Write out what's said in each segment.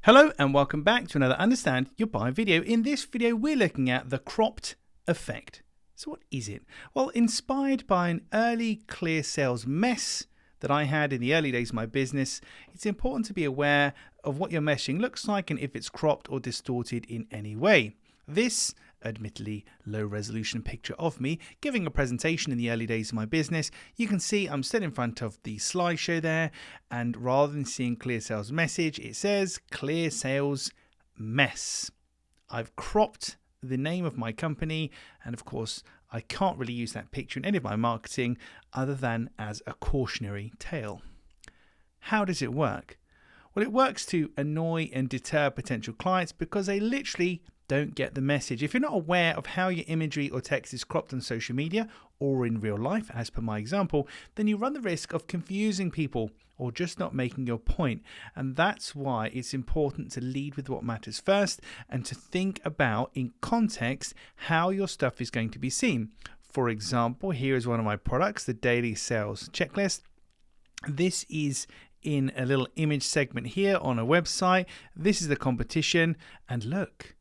Hello and welcome back to another Understand Your Buyer video. In this video, we're looking at the cropped effect. So what is it? Well, inspired by an early clear sales mess that I had in the early days of my business, it's important to be aware of what your meshing looks like and if it's cropped or distorted in any way. This admittedly low resolution picture of me giving a presentation in the early days of my business. You can see I'm still in front of the slideshow there, and rather than seeing clear sales message, it says clear sales mess. I've cropped the name of my company, and of course I can't really use that picture in any of my marketing other than as a cautionary tale. How does it work? Well, it works to annoy and deter potential clients because they literally don't get the message. If you're not aware of how your imagery or text is cropped on social media or in real life, as per my example, then you run the risk of confusing people or just not making your point. And that's why it's important to lead with what matters first and to think about in context how your stuff is going to be seen. For example, here is one of my products, the Daily Sales Checklist. This is in a little image segment here on a website. This is the competition, and look,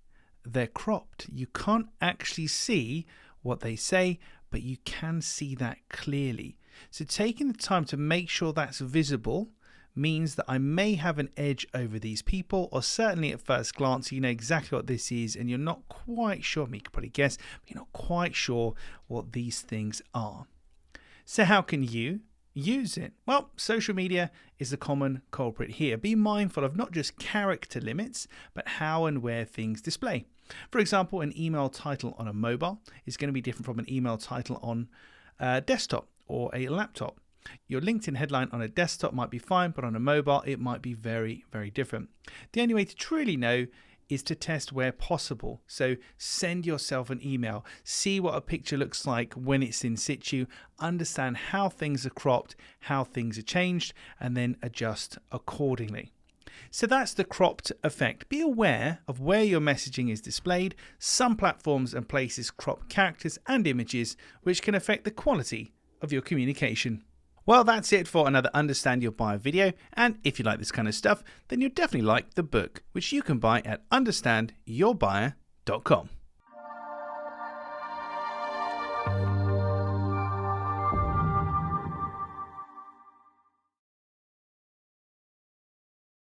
they're cropped. You can't actually see what they say, but you can see that clearly. So taking the time to make sure that's visible means that I may have an edge over these people, or certainly at first glance you know exactly what this is and you're not quite sure, you can probably guess, but you're not quite sure what these things are. So how can you use it? Well, social media is the common culprit here. Be mindful of not just character limits, but how and where things display. For example, an email title on a mobile is going to be different from an email title on a desktop or a laptop. Your LinkedIn headline on a desktop might be fine, but on a mobile it might be very, very different. The only way to truly know is to test where possible. So send yourself an email, see what a picture looks like when it's in situ, understand how things are cropped, how things are changed, and then adjust accordingly. So that's the cropped effect. Be aware of where your messaging is displayed. Some platforms and places crop characters and images, which can affect the quality of your communication. Well, that's it for another Understand Your Buyer video, and if you like this kind of stuff, then you'll definitely like the book, which you can buy at understandyourbuyer.com.